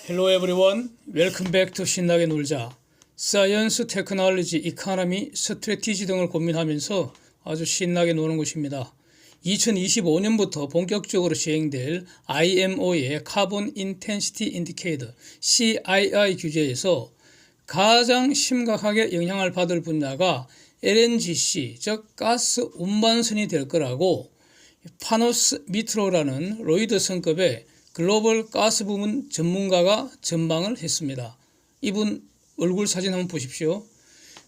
Hello everyone. Welcome back to 신나게 놀자. 사이언스, 테크놀로지, 이코노미, 스트래티지 등을 고민하면서 아주 신나게 노는 곳입니다. 2025년부터 본격적으로 시행될 IMO의 카본 인텐시티 인디케이터 CII 규제에서 가장 심각하게 영향을 받을 분야가 LNGC, 즉 가스 운반선이 될 거라고 파노스 미트로라는 로이드 성급의 글로벌 가스 부문 전문가가 전망을 했습니다. 이분 얼굴 사진 한번 보십시오.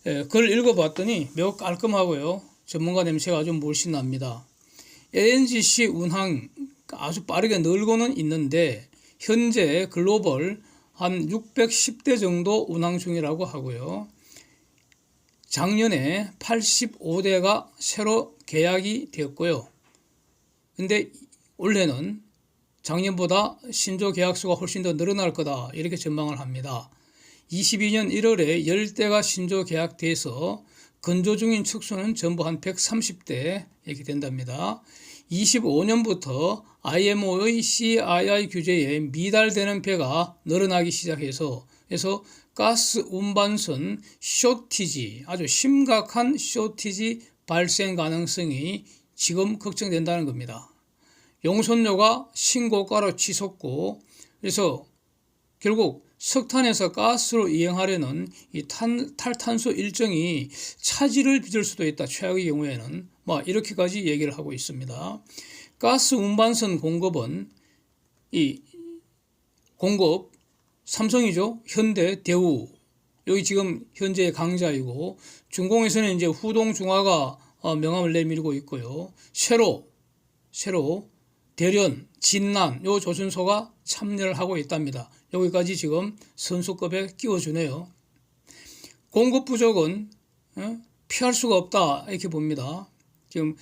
그걸 읽어봤더니 매우 깔끔하고요. 전문가 냄새가 아주 몰씬 납니다. LNGC 운항 아주 빠르게 늘고는 있는데 현재 글로벌 한 610대 정도 운항 중이라고 하고요. 작년에 85대가 새로 계약이 되었고요. 근데 올해는 작년보다 신조 계약수가 훨씬 더 늘어날 거다 이렇게 전망을 합니다. 22년 1월에 10대가 신조 계약돼서 건조 중인 축소는 전부 한 130대 이렇게 된답니다. 25년부터 IMO의 CII 규제에 미달되는 배가 늘어나기 시작해서 그래서 가스 운반선 쇼티지, 아주 심각한 쇼티지 발생 가능성이 지금 걱정된다는 겁니다. 용선료가 신고가로 치솟고 그래서 결국 석탄에서 가스로 이행하려는 이 탈탄소 일정이 차질을 빚을 수도 있다. 최악의 경우에는 이렇게까지 얘기를 하고 있습니다. 가스 운반선 공급은 이 공급 삼성이죠. 현대, 대우 여기 지금 현재 강자이고 중공에서는 이제 후동, 중화가 명함을 내밀고 있고요. 세로, 대련, 진난 요 조선소가 참여를 하고 있답니다. 여기까지 지금 선수급에 끼워주네요. 공급 부족은 피할 수가 없다 이렇게 봅니다. 지금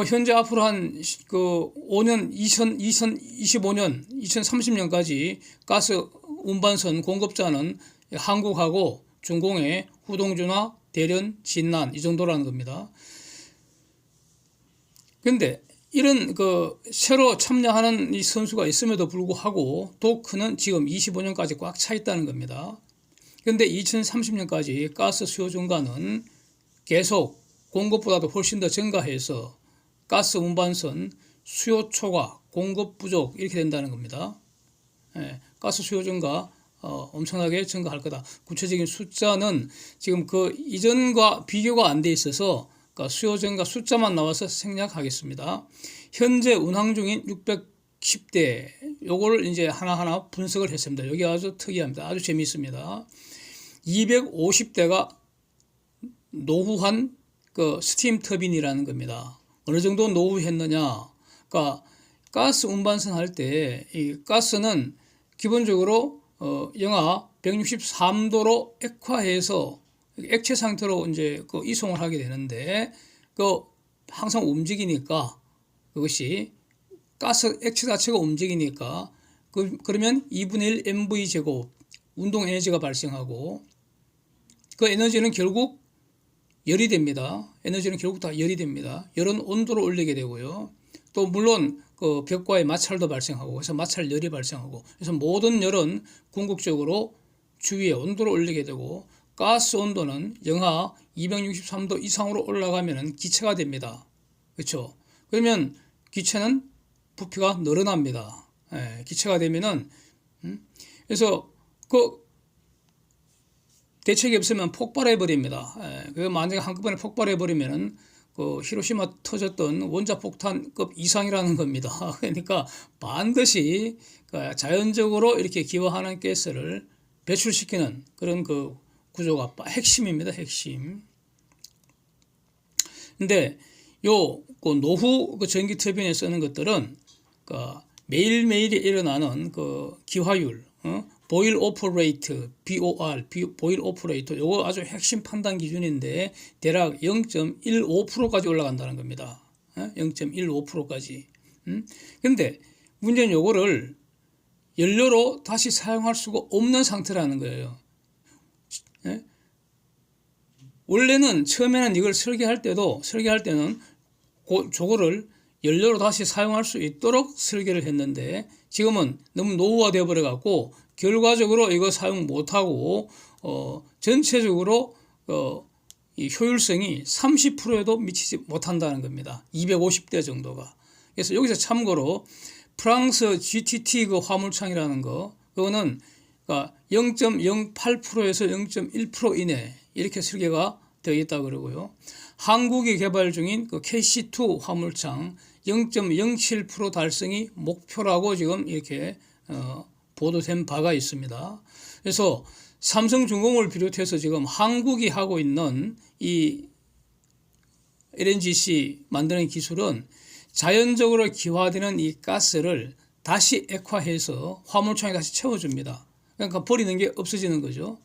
현재 앞으로 한 5년 2025년 2030년까지 가스 운반선 공급자는 한국하고 중공의 후동준화, 대련, 진난 이 정도라는 겁니다. 근데 이런 새로 참여하는 이 선수가 있음에도 불구하고 도크는 지금 25년까지 꽉 차 있다는 겁니다. 그런데 2030년까지 가스 수요 증가는 계속 공급보다도 훨씬 더 증가해서 가스 운반선 수요 초과, 공급 부족 이렇게 된다는 겁니다. 가스 수요 증가 엄청나게 증가할 거다. 구체적인 숫자는 지금 그 이전과 비교가 안 돼 있어서 수요 증가 숫자만 나와서 생략하겠습니다. 현재 운항 중인 610대 요거를 이제 하나하나 분석을 했습니다. 여기 아주 특이합니다. 아주 재미있습니다. 250대가 노후한 스팀 터빈이라는 겁니다. 어느 정도 노후했느냐? 그러니까 가스 운반선 할 때 이 가스는 기본적으로 영하 163도로 액화해서 액체 상태로 이제 이송을 하게 되는데 항상 움직이니까 그것이 가스 액체 자체가 움직이니까 그러면 2분의 1 mv 제곱 운동 에너지가 발생하고 그 에너지는 결국 열이 됩니다. 에너지는 결국 다 열이 됩니다. 열은 온도를 올리게 되고요. 또 물론 벽과의 마찰도 발생하고 그래서 마찰 열이 발생하고 그래서 모든 열은 궁극적으로 주위의 온도를 올리게 되고 가스 온도는 영하 263도 이상으로 올라가면 기체가 됩니다. 그렇죠? 그러면 기체는 부피가 늘어납니다. 기체가 되면은 그래서 대책이 없으면 폭발해 버립니다. 만약에 한꺼번에 폭발해 버리면은 히로시마 터졌던 원자폭탄급 이상이라는 겁니다. 그러니까 반드시 자연적으로 이렇게 기화하는 가스를 배출시키는 그런 구조가 핵심입니다. 핵심. 근데 노후 전기 터빈에 쓰는 것들은 매일매일 일어나는 기화율, 보일 오퍼레이트, BOR, 보일 오퍼레이트 요거 아주 핵심 판단 기준인데 대략 0.15%까지 올라간다는 겁니다. 0.15%까지. 근데 문제는 요거를 연료로 다시 사용할 수가 없는 상태라는 거예요. 원래는 처음에는 이걸 설계할 때는 저거를 연료로 다시 사용할 수 있도록 설계를 했는데 지금은 너무 노후화되어 버려 갖고 결과적으로 이거 사용 못하고 전체적으로 이 효율성이 30%에도 미치지 못한다는 겁니다. 250대 정도가. 그래서 여기서 참고로 프랑스 GTT 그 화물창이라는 거, 그거는 0.08%에서 0.1% 이내 이렇게 설계가 되어 있다 그러고요. 한국이 개발 중인 그 KC2 화물창 0.07% 달성이 목표라고 지금 이렇게 보도된 바가 있습니다. 그래서 삼성중공업을 비롯해서 지금 한국이 하고 있는 이 LNGC 만드는 기술은 자연적으로 기화되는 이 가스를 다시 액화해서 화물창에 다시 채워줍니다. 그러니까 버리는 게 없어지는 거죠.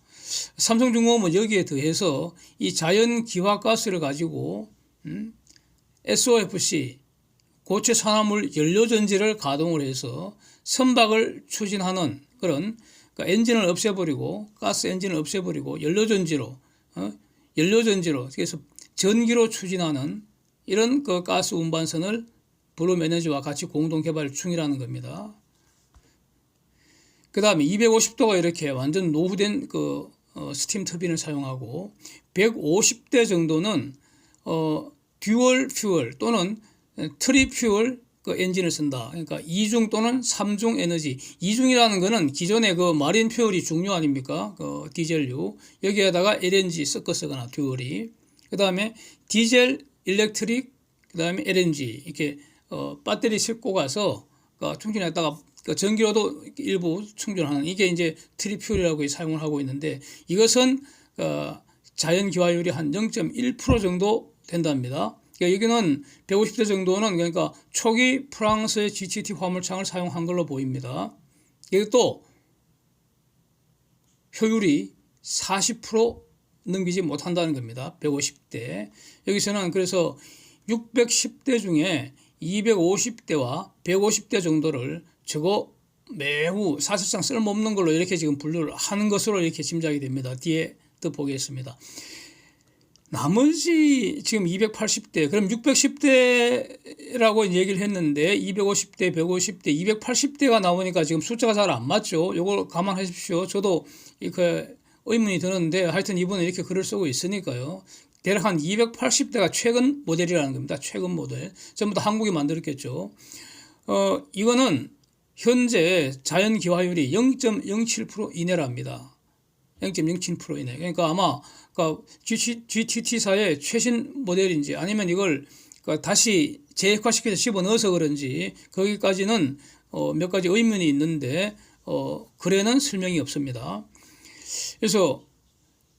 삼성중공업은 여기에 더해서 이 자연 기화 가스를 가지고 SOFC 고체 산화물 연료전지를 가동을 해서 선박을 추진하는 그런 그러니까 엔진을 없애버리고 가스 엔진을 없애버리고 연료전지로 그래서 전기로 추진하는 이런 그 가스 운반선을 블룸에너지와 같이 공동 개발 중이라는 겁니다. 그 다음에 250도가 이렇게 완전 노후된 그 스팀 터빈을 사용하고 150대 정도는 듀얼 퓨얼 또는 트리 퓨얼 그 엔진을 쓴다. 그러니까 2중 또는 3중 에너지. 2중이라는 거는 기존의 그 마린 퓨얼이 중류 아닙니까? 그 디젤류. 여기에다가 LNG 섞어 쓰거나 듀얼이. 그 다음에 디젤, 일렉트릭, 그 다음에 LNG 이렇게 배터리 싣고 가서 충전했다가 전기로도 일부 충전하는 이게 이제 트리퓨얼이라고 사용을 하고 있는데 이것은 자연 기화율이 한 0.1% 정도 된답니다. 그러니까 여기는 150대 정도는 그러니까 초기 프랑스의 GTT 화물창을 사용한 걸로 보입니다. 이게 또 효율이 40% 넘기지 못한다는 겁니다. 150대. 여기서는 그래서 610대 중에 250대와 150대 정도를 저거 매우 사실상 쓸모없는 걸로 이렇게 지금 분류를 하는 것으로 이렇게 짐작이 됩니다. 뒤에 또 보겠습니다. 나머지 지금 280대, 그럼 610대라고 얘기를 했는데 250대, 150대, 280대가 나오니까 지금 숫자가 잘 안 맞죠. 이걸 감안하십시오. 저도 그 의문이 드는데 하여튼 이분은 이렇게 글을 쓰고 있으니까요. 대략 한 280대가 최근 모델이라는 겁니다. 최근 모델. 전부 다 한국이 만들었겠죠. 이거는 현재 자연 기화율이 0.07% 이내랍니다. 0.07% 이내. 그러니까 아마 GTT사의 최신 모델인지 아니면 이걸 다시 재액화시켜서 집어넣어서 그런지 거기까지는 몇 가지 의문이 있는데 글에는 설명이 없습니다. 그래서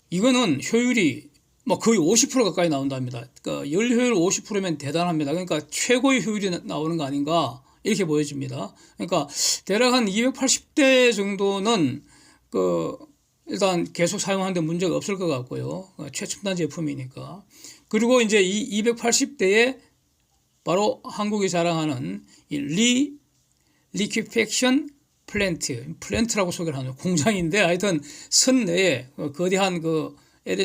이거는 효율이 거의 50% 가까이 나온답니다. 그러니까 열 효율 50%면 대단합니다. 그러니까 최고의 효율이 나오는 거 아닌가 이렇게 보여집니다. 그러니까 대략 한 280대 정도는 일단 계속 사용하는데 문제가 없을 것 같고요. 최첨단 제품이니까. 그리고 이제 이 280대에 바로 한국이 자랑하는 이 리퀴팩션 플랜트라고 소개를 하는 공장인데 하여튼 선 내에 거대한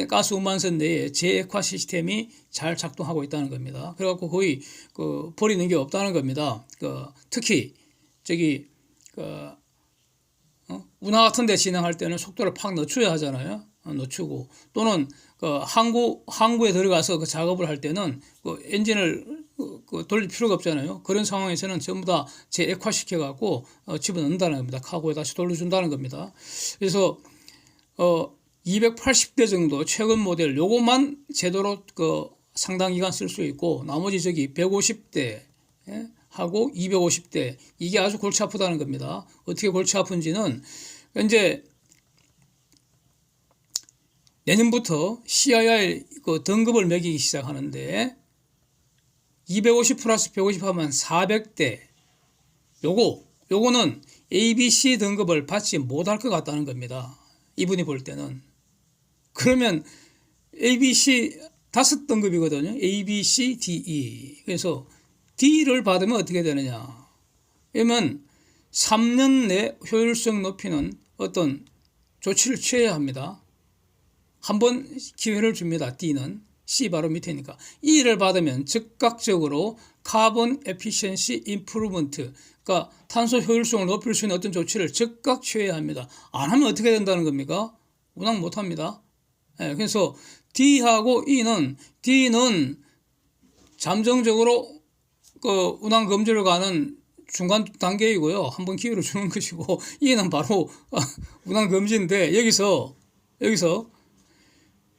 가스 운반선 내에 재액화 시스템이 잘 작동하고 있다는 겁니다. 그래갖고 거의 버리는 게 없다는 겁니다. 특히 운하 같은 데 진행할 때는 속도를 팍 늦춰야 하잖아요. 늦추고 또는 항구에 들어가서 그 작업을 할 때는 엔진을 돌릴 필요가 없잖아요. 그런 상황에서는 전부 다 재액화시켜 갖고 집어넣는다는 겁니다. 카고에 다시 돌려준다는 겁니다. 그래서 280대 정도 최근 모델 요것만 제대로 상당 기간 쓸 수 있고 나머지 150대 하고 250대 이게 아주 골치 아프다는 겁니다. 어떻게 골치 아픈지는 이제 내년부터 CII 등급을 매기기 시작하는데 250 플러스 150 하면 400대 요거는 ABC 등급을 받지 못할 것 같다는 겁니다. 이분이 볼 때는. 그러면 ABC 5등급이거든요. A, B, C, D, E. 그래서 D를 받으면 어떻게 되느냐. 그러면 3년 내 효율성 높이는 어떤 조치를 취해야 합니다. 한번 기회를 줍니다. D는. C 바로 밑에니까. E를 받으면 즉각적으로 카본 에피션시 임프루먼트, 그러니까 탄소 효율성을 높일 수 있는 어떤 조치를 즉각 취해야 합니다. 안 하면 어떻게 된다는 겁니까? 운항 못 합니다. 예, 그래서 D하고 D는 잠정적으로 그 운항 금지를 가는 중간 단계이고요. 한번 기회를 주는 것이고, E는 바로 운항 금지인데, 여기서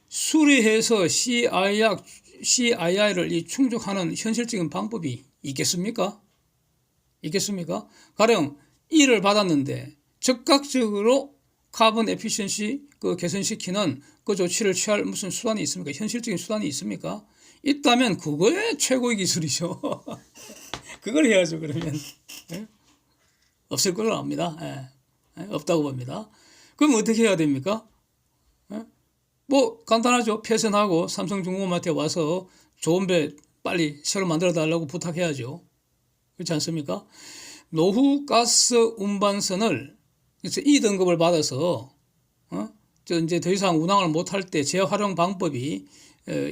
수리해서 CII를 충족하는 현실적인 방법이 있겠습니까? 가령 E를 받았는데 즉각적으로 카본 에피션시 그 개선시키는 그 조치를 취할 무슨 수단이 있습니까? 현실적인 수단이 있습니까? 있다면 그거에 최고의 기술이죠. 그걸 해야죠. 그러면 없을 걸로 압니다. 없다고 봅니다. 그럼 어떻게 해야 됩니까? 뭐 간단하죠. 패선하고 삼성중공업한테 와서 좋은 배 빨리 새로 만들어 달라고 부탁해야죠. 그렇지 않습니까? 노후 가스 운반선을 이 등급을 받아서 이제 더 이상 운항을 못할 때 재활용 방법이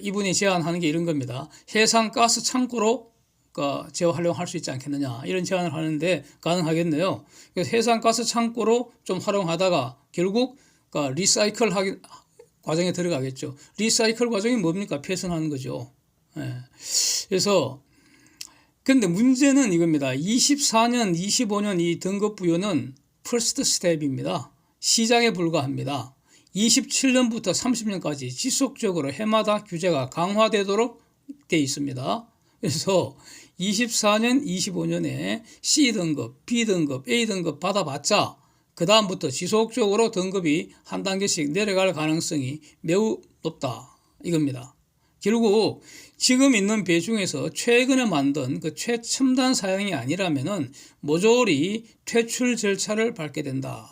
이분이 제안하는 게 이런 겁니다. 해상 가스 창고로 재활용할 수 있지 않겠느냐, 이런 제안을 하는데 가능하겠네요. 그래서 해상 가스 창고로 좀 활용하다가 결국 리사이클 과정에 들어가겠죠. 리사이클 과정이 뭡니까? 패선하는 거죠. 그래서 근데 문제는 이겁니다. 24년, 25년 이 등급 부여는 퍼스트 스텝입니다. 시작에 불과합니다. 27년부터 30년까지 지속적으로 해마다 규제가 강화되도록 되어 있습니다. 그래서 24년, 25년에 C등급, B등급, A등급 받아봤자 그 다음부터 지속적으로 등급이 한 단계씩 내려갈 가능성이 매우 높다, 이겁니다. 결국 지금 있는 배 중에서 최근에 만든 그 최첨단 사양이 아니라면은 모조리 퇴출 절차를 밟게 된다.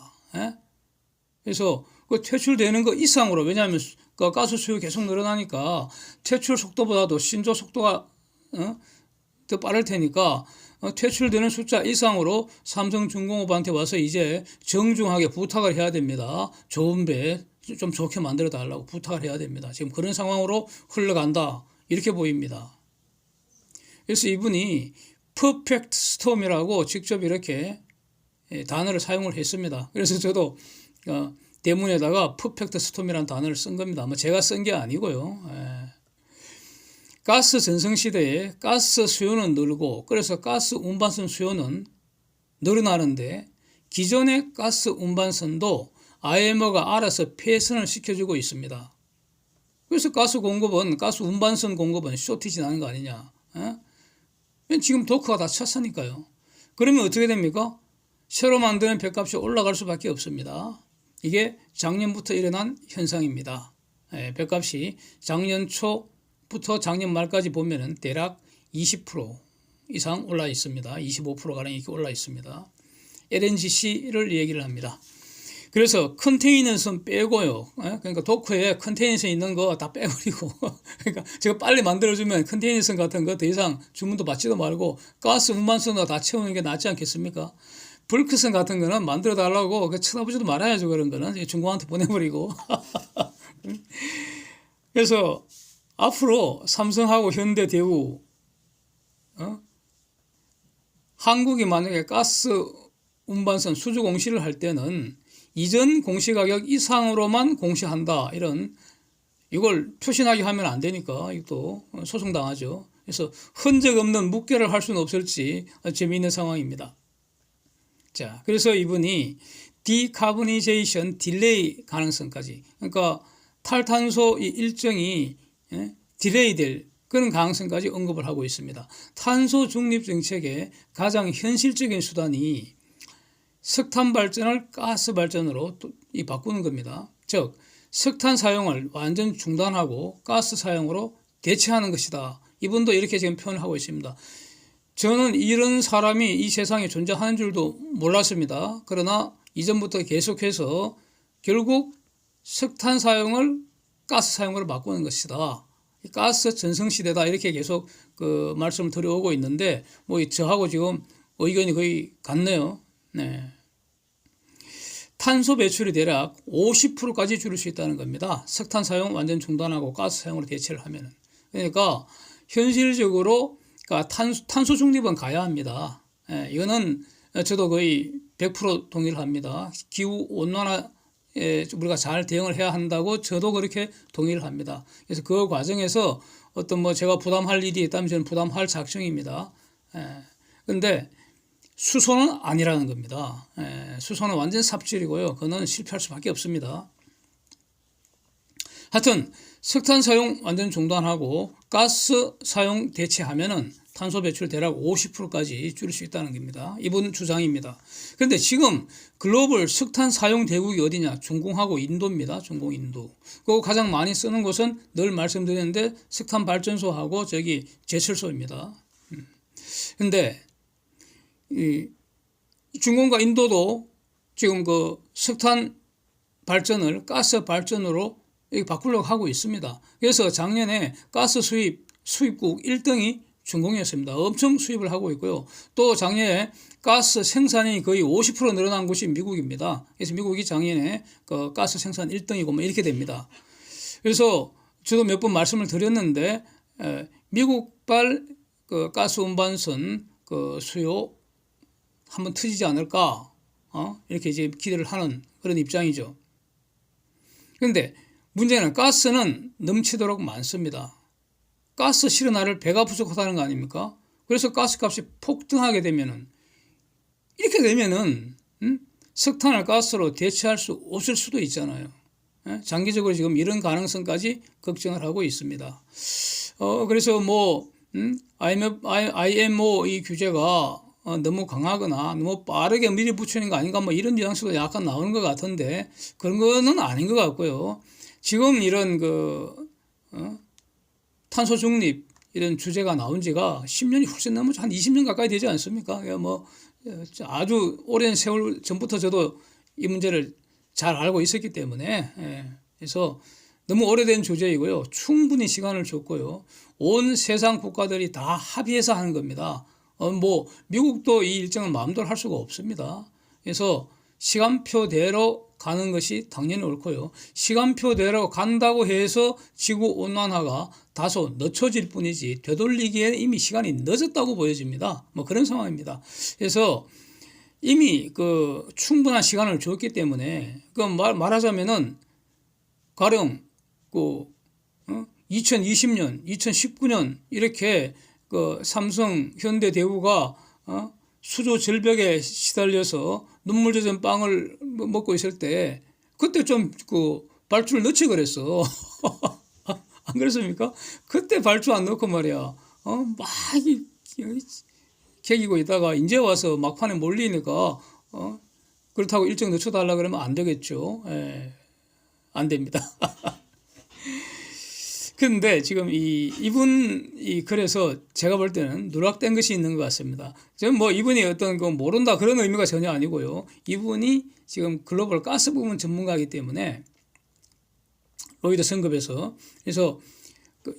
그래서 그 퇴출되는 거 이상으로, 왜냐하면 그 가스 수요 계속 늘어나니까 퇴출 속도보다도 신조 속도가 더 빠를 테니까 퇴출되는 숫자 이상으로 삼성중공업한테 와서 이제 정중하게 부탁을 해야 됩니다. 좋은 배 좀 좋게 만들어 달라고 부탁을 해야 됩니다. 지금 그런 상황으로 흘러간다, 이렇게 보입니다. 그래서 이분이 퍼펙트 스톰이라고 직접 이렇게 단어를 사용을 했습니다. 그래서 저도 대문에다가 퍼펙트 스톰이라는 단어를 쓴 겁니다. 뭐 제가 쓴 게 아니고요. 가스 전성 시대에 가스 수요는 늘고, 그래서 가스 운반선 수요는 늘어나는데 기존의 가스 운반선도 IMO가 알아서 폐선을 시켜주고 있습니다. 그래서 가스 운반선 공급은 쇼티지 나는 거 아니냐. 지금 도크가 다 찼으니까요. 그러면 어떻게 됩니까? 새로 만드는 배값이 올라갈 수밖에 없습니다. 이게 작년부터 일어난 현상입니다. 배값이 작년 초부터 작년 말까지 보면은 대략 20% 이상 올라 있습니다. 25%가량 이렇게 올라 있습니다. LNGC를 얘기를 합니다. 그래서 컨테이너선 빼고요. 그러니까 도크에 컨테이너선 있는 거 다 빼버리고, 그러니까 제가 빨리 만들어주면 컨테이너선 같은 거 더 이상 주문도 받지도 말고 가스 운반선으로 다 채우는 게 낫지 않겠습니까? 벌크선 같은 거는 만들어 달라고 쳐다보지도 말아야죠. 그런 거는 중공한테 보내버리고. 그래서 앞으로 삼성하고 현대, 대우, 한국이 만약에 가스 운반선 수주 공시를 할 때는 이전 공시가격 이상으로만 공시한다, 이걸 표시나게 하면 안 되니까 이것도 소송당하죠. 그래서 흔적 없는 묵결을 할 수는 없을지 재미있는 상황입니다. 자, 그래서 이분이 디카보니제이션 딜레이 가능성까지, 그러니까 탈탄소 일정이 딜레이 될 그런 가능성까지 언급을 하고 있습니다. 탄소 중립 정책의 가장 현실적인 수단이 석탄 발전을 가스 발전으로 바꾸는 겁니다. 즉 석탄 사용을 완전 중단하고 가스 사용으로 대체하는 것이다. 이분도 이렇게 지금 표현을 하고 있습니다. 저는 이런 사람이 이 세상에 존재하는 줄도 몰랐습니다. 그러나 이전부터 계속해서 결국 석탄 사용을 가스 사용으로 바꾸는 것이다. 가스 전성시대다, 이렇게 계속 그 말씀을 드려오고 있는데 뭐 저하고 지금 의견이 거의 같네요. 탄소 배출이 대략 50%까지 줄일 수 있다는 겁니다. 석탄 사용 완전 중단하고 가스 사용으로 대체를 하면은. 그러니까 현실적으로 그러니까 탄소 중립은 가야 합니다. 예, 이거는 저도 거의 100% 동의를 합니다. 기후 온난화에 우리가 잘 대응을 해야 한다고 저도 그렇게 동의를 합니다. 그래서 그 과정에서 어떤 뭐 제가 부담할 일이 있다면 저는 부담할 작정입니다. 그런데 수소는 아니라는 겁니다. 수소는 완전 삽질이고요. 그거는 실패할 수밖에 없습니다. 하여튼 석탄 사용 완전 중단하고 가스 사용 대체하면은 탄소 배출 대략 50%까지 줄일 수 있다는 겁니다. 이분 주장입니다. 그런데 지금 글로벌 석탄 사용 대국이 어디냐? 중공하고 인도입니다. 중공, 인도. 그 가장 많이 쓰는 곳은 늘 말씀드렸는데 석탄 발전소하고 저기 제철소입니다. 그런데 이 중공과 인도도 지금 그 석탄 발전을 가스 발전으로 바꾸려고 하고 있습니다. 그래서 작년에 가스 수입국 1등이 중공이었습니다. 엄청 수입을 하고 있고요. 또 작년에 가스 생산이 거의 50% 늘어난 곳이 미국입니다. 그래서 미국이 작년에 그 가스 생산 1등이고 뭐 이렇게 됩니다. 그래서 저도 몇 번 말씀을 드렸는데 미국발 그 가스 운반선 그 수요 한번 터지지 않을까 이렇게 이제 기대를 하는 그런 입장이죠. 그런데 문제는 가스는 넘치도록 많습니다. 가스 실어나를 배가 부족하다는 거 아닙니까? 그래서 가스값이 폭등하게 되면은 이렇게 되면은 석탄을 가스로 대체할 수 없을 수도 있잖아요. 장기적으로 지금 이런 가능성까지 걱정을 하고 있습니다. 그래서 뭐 IMO 이 규제가 너무 강하거나 너무 빠르게 밀어붙이는 거 아닌가 뭐 이런 뉘앙스도 약간 나오는 것 같은데 그런 거는 아닌 것 같고요. 지금 이런 탄소 중립 이런 주제가 나온 지가 10년이 훨씬 넘었죠. 한 20년 가까이 되지 않습니까? 뭐 아주 오랜 세월 전부터 저도 이 문제를 잘 알고 있었기 때문에 그래서 너무 오래된 주제이고요. 충분히 시간을 줬고요. 온 세상 국가들이 다 합의해서 하는 겁니다. 뭐 미국도 이 일정을 마음대로 할 수가 없습니다. 그래서 시간표대로 가는 것이 당연히 옳고요. 시간표대로 간다고 해서 지구온난화가 다소 늦춰질 뿐이지 되돌리기에는 이미 시간이 늦었다고 보여집니다. 뭐 그런 상황입니다. 그래서 이미 그 충분한 시간을 줬기 때문에 그 말하자면은 가령 그 2020년, 2019년 이렇게 그 삼성, 현대, 대우가 수조 절벽에 시달려서 눈물 젖은 빵을 먹고 있을 때 그때 좀 그 발주를 넣지 그랬어. 안 그렇습니까? 그때 발주 안 넣고 말이야. 막 개기고 있다가 이제 와서 막판에 몰리니까 그렇다고 일정 늦춰달라 그러면 안 되겠죠. 안 됩니다. 그런데 지금 이분이 그래서 제가 볼 때는 누락된 것이 있는 것 같습니다. 저는 뭐 이분이 어떤 거 모른다 그런 의미가 전혀 아니고요. 이분이 지금 글로벌 가스 부문 전문가이기 때문에 로이드 성급에서 그래서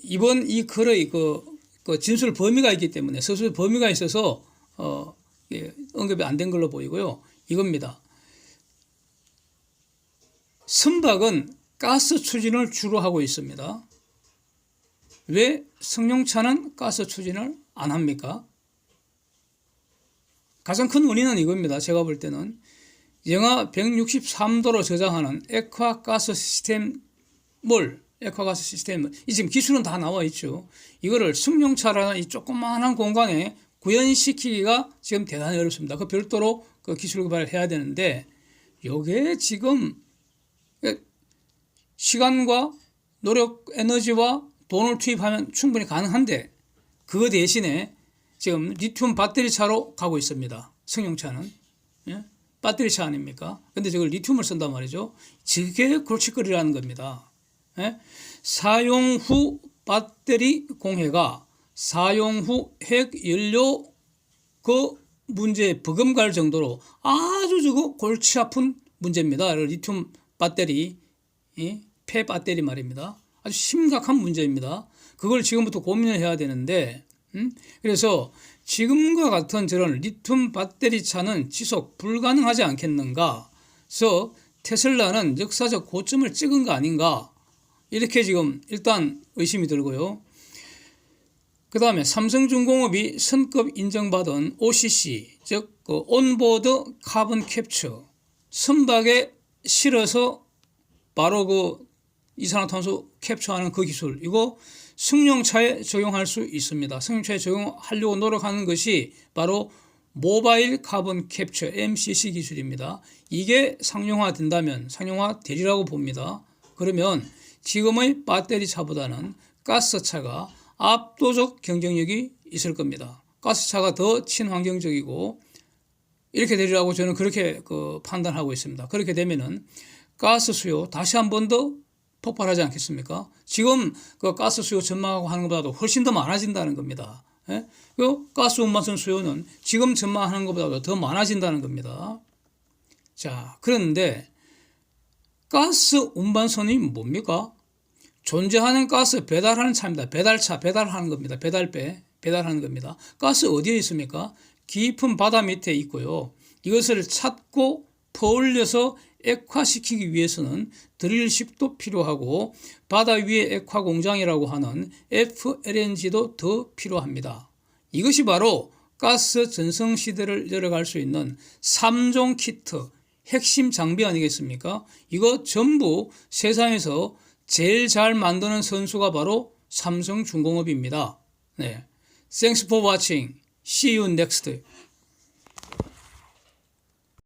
이번 이 글의 그 진술 범위가 있기 때문에 서술 범위가 있어서 언급이 안 된 걸로 보이고요. 이겁니다. 선박은 가스 추진을 주로 하고 있습니다. 왜 승용차는 가스 추진을 안 합니까? 가장 큰 원인은 이겁니다. 제가 볼 때는 영하 163도로 저장하는 액화가스 시스템 이 지금 기술은 다 나와 있죠. 이거를 승용차라는 이 조그마한 공간에 구현시키기가 지금 대단히 어렵습니다. 그 별도로 그 기술 개발을 해야 되는데 이게 지금 시간과 노력, 에너지와 돈을 투입하면 충분히 가능한데 그 대신에 지금 리튬 배터리 차로 가고 있습니다. 승용차는. 배터리 차 아닙니까? 근데 저걸 리튬을 쓴단 말이죠. 저게 골칫거리라는 겁니다. 사용 후 배터리 공해가 사용 후 핵연료 그 문제에 버금갈 정도로 아주 저거 골치 아픈 문제입니다. 리튬 배터리, 폐 배터리 말입니다. 아주 심각한 문제입니다. 그걸 지금부터 고민을 해야 되는데 그래서 지금과 같은 저런 리튬 배터리 차는 지속 불가능하지 않겠는가. 그래서 테슬라는 역사적 고점을 찍은 거 아닌가. 이렇게 지금 일단 의심이 들고요. 그 다음에 삼성중공업이 선급 인정받은 OCC, 즉 그 온보드 카본 캡처, 선박에 실어서 바로 그 이산화탄소 캡처하는 그 기술, 이거 승용차에 적용할 수 있습니다. 승용차에 적용하려고 노력하는 것이 바로 모바일 카본 캡처 MCC 기술입니다. 이게 상용화된다면, 상용화되리라고 봅니다. 그러면 지금의 배터리 차보다는 가스차가 압도적 경쟁력이 있을 겁니다. 가스차가 더 친환경적이고 이렇게 되리라고 저는 그렇게 판단하고 있습니다. 그렇게 되면은 가스 수요 다시 한 번 더 폭발하지 않겠습니까? 지금 그 가스 수요 전망하고 하는 것보다도 훨씬 더 많아진다는 겁니다. 예? 그 가스 운반선 수요는 지금 전망하는 것보다도 더 많아진다는 겁니다. 자, 그런데 가스 운반선이 뭡니까? 존재하는 가스 배달하는 차입니다. 배달차, 배달하는 겁니다. 배달하는 겁니다. 가스 어디에 있습니까? 깊은 바다 밑에 있고요. 이것을 찾고 퍼올려서 액화시키기 위해서는 드릴식도 필요하고 바다 위의 액화 공장이라고 하는 FLNG도 더 필요합니다. 이것이 바로 가스 전성 시대를 열어갈 수 있는 3종 키트, 핵심 장비 아니겠습니까? 이거 전부 세상에서 제일 잘 만드는 선수가 바로 삼성중공업입니다. 네. Thanks for watching. See you next.